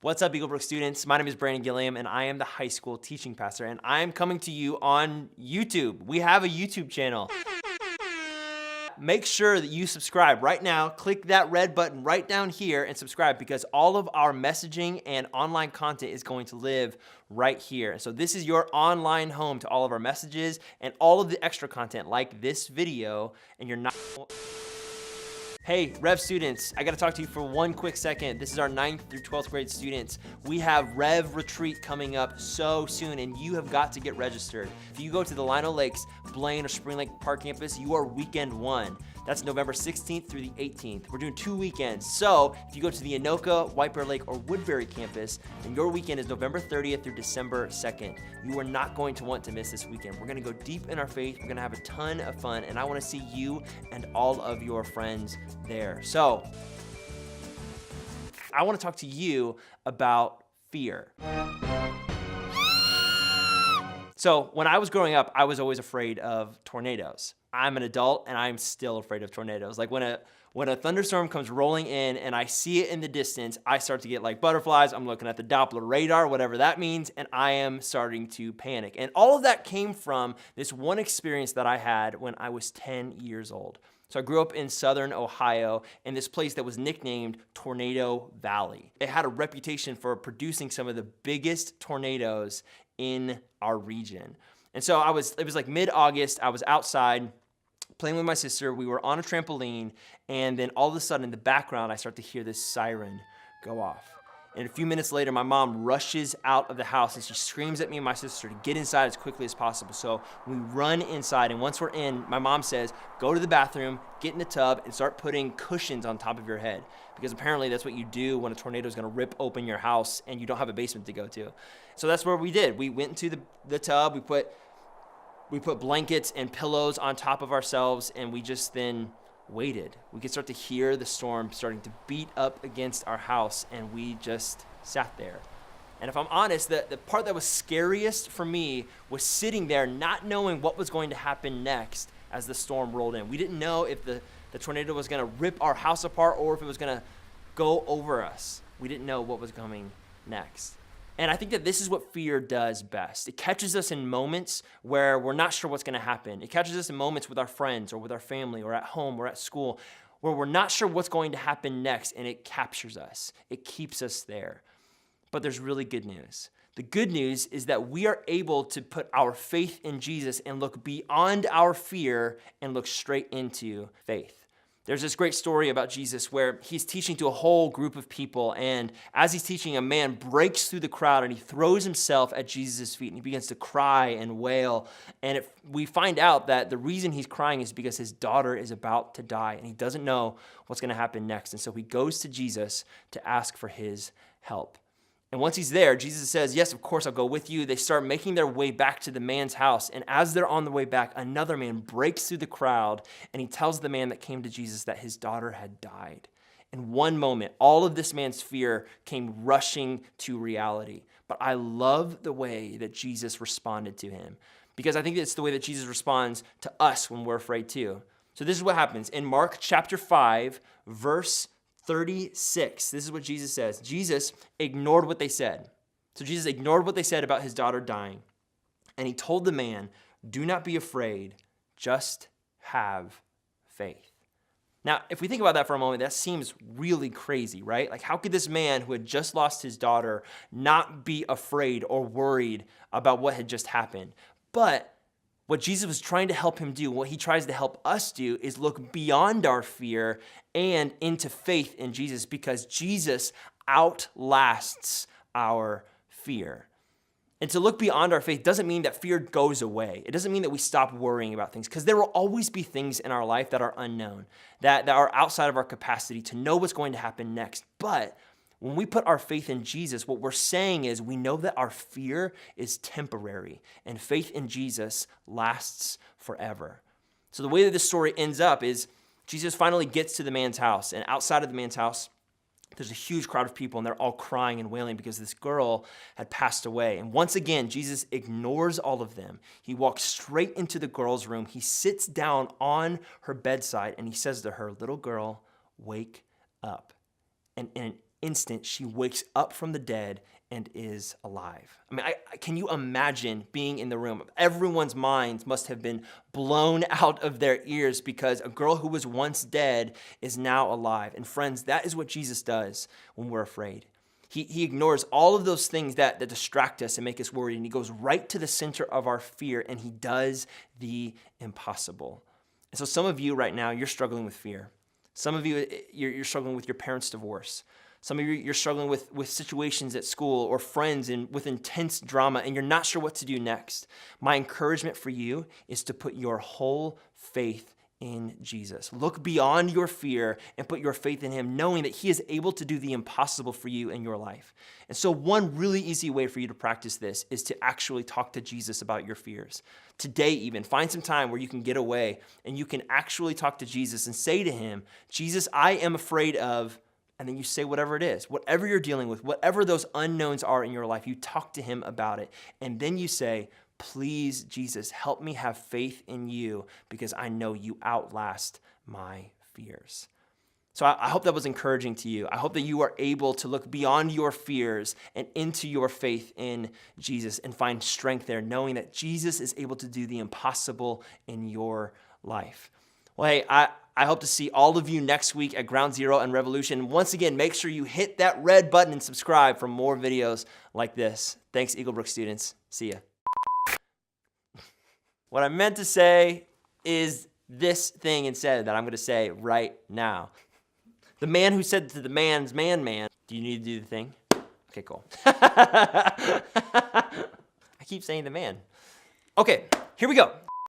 What's up, Eagle Brook students? My name is Gilliam, and I am the high school teaching pastor, and I am coming to you on YouTube. We have a YouTube channel. Make sure that you subscribe right now. Click that red button right down here and subscribe, because all of our messaging and online content is going to live right here. So this is your online home to all of our messages and all of the extra content like this video, and you're not... Hey, Rev students, I gotta talk to you for one quick second. This is our 9th through 12th grade students. We have Rev Retreat coming up so soon, and you have got to get registered. If you go to the Lino Lakes, Blaine, or Spring Lake Park campus, you are weekend 1. That's November 16th through the 18th. We're doing 2 weekends. So if you go to the Anoka, White Bear Lake, or Woodbury campus, then your weekend is November 30th through December 2nd. You are not going to want to miss this weekend. We're gonna go deep in our faith. We're gonna have a ton of fun, and I wanna see you and all of your friends there. So I wanna talk to you about fear. So when I was growing up, I was always afraid of tornadoes. I'm an adult and I'm still afraid of tornadoes. Like when a thunderstorm comes rolling in and I see it in the distance, I start to get like butterflies. I'm looking at the Doppler radar, whatever that means, and I am starting to panic. And all of that came from this one experience that I had when I was 10 years old. So I grew up in southern Ohio in this place that was nicknamed Tornado Valley. It had a reputation for producing some of the biggest tornadoes in our region. And so it was like mid-August, I was outside playing with my sister. We were on a trampoline, and then all of a sudden in the background, I start to hear this siren go off. And a few minutes later, my mom rushes out of the house and she screams at me and my sister to get inside as quickly as possible. So we run inside, and once we're in, my mom says, go to the bathroom, get in the tub, and start putting cushions on top of your head. Because apparently that's what you do when a tornado is gonna rip open your house and you don't have a basement to go to. So that's what we did. We went into the tub, we put blankets and pillows on top of ourselves, and we just then waited. We could start to hear the storm starting to beat up against our house, and we just sat there. And if I'm honest, the part that was scariest for me was sitting there not knowing what was going to happen next as the storm rolled in. We didn't know if the tornado was gonna rip our house apart or if it was gonna go over us. We didn't know what was coming next. And I think that this is what fear does best. It catches us in moments where we're not sure what's gonna happen. It catches us in moments with our friends or with our family or at home or at school where we're not sure what's going to happen next, and it captures us. It keeps us there. But there's really good news. The good news is that we are able to put our faith in Jesus and look beyond our fear and look straight into faith. There's this great story about Jesus where he's teaching to a whole group of people, and as he's teaching, a man breaks through the crowd and he throws himself at Jesus' feet and he begins to cry and wail. And we find out that the reason he's crying is because his daughter is about to die and he doesn't know what's going to happen next. And so he goes to Jesus to ask for his help. And once he's there, Jesus says, yes, of course, I'll go with you. They start making their way back to the man's house. And as they're on the way back, another man breaks through the crowd and he tells the man that came to Jesus that his daughter had died. In one moment, all of this man's fear came rushing to reality. But I love the way that Jesus responded to him, because I think it's the way that Jesus responds to us when we're afraid too. So this is what happens. In Mark chapter 5, verse 36, this is what Jesus says. Jesus ignored what they said. So Jesus ignored what they said about his daughter dying. And he told the man, do not be afraid, just have faith. Now, if we think about that for a moment, that seems really crazy, right? Like, how could this man who had just lost his daughter not be afraid or worried about what had just happened? But what Jesus was trying to help him do, what he tries to help us do, is look beyond our fear and into faith in Jesus, because Jesus outlasts our fear. And to look beyond our faith doesn't mean that fear goes away. It doesn't mean that we stop worrying about things, because there will always be things in our life that are unknown, that are outside of our capacity to know what's going to happen next. But when we put our faith in Jesus, what we're saying is we know that our fear is temporary and faith in Jesus lasts forever. So the way that this story ends up is Jesus finally gets to the man's house, and outside of the man's house, there's a huge crowd of people, and they're all crying and wailing because this girl had passed away. And once again, Jesus ignores all of them. He walks straight into the girl's room. He sits down on her bedside, and he says to her, little girl, wake up. And instant, she wakes up from the dead and is alive. I mean, can you imagine being in the room? Everyone's minds must have been blown out of their ears because a girl who was once dead is now alive. And friends, that is what Jesus does when we're afraid. He ignores all of those things that distract us and make us worried, and he goes right to the center of our fear, and he does the impossible. And so some of you right now, you're struggling with fear. Some of you, you're struggling with your parents' divorce. Some of you, you're struggling with situations at school or friends and with intense drama, and you're not sure what to do next. My encouragement for you is to put your whole faith in Jesus. Look beyond your fear and put your faith in him, knowing that he is able to do the impossible for you in your life. And so one really easy way for you to practice this is to actually talk to Jesus about your fears. Today even, find some time where you can get away and you can actually talk to Jesus and say to him, Jesus, I am afraid of, and then you say whatever it is, whatever you're dealing with, whatever those unknowns are in your life, you talk to him about it. And then you say, please, Jesus, help me have faith in you because I know you outlast my fears. So I hope that was encouraging to you. I hope that you are able to look beyond your fears and into your faith in Jesus and find strength there, knowing that Jesus is able to do the impossible in your life. Well, hey, I hope to see all of you next week at Ground Zero and Revolution. Once again, make sure you hit that red button and subscribe for more videos like this. Thanks, Eagle Brook students. See ya. What I meant to say is this thing instead that I'm going to say right now. The man who said to the man's man, do you need to do the thing? Okay, cool. I keep saying the man. Okay, here we go.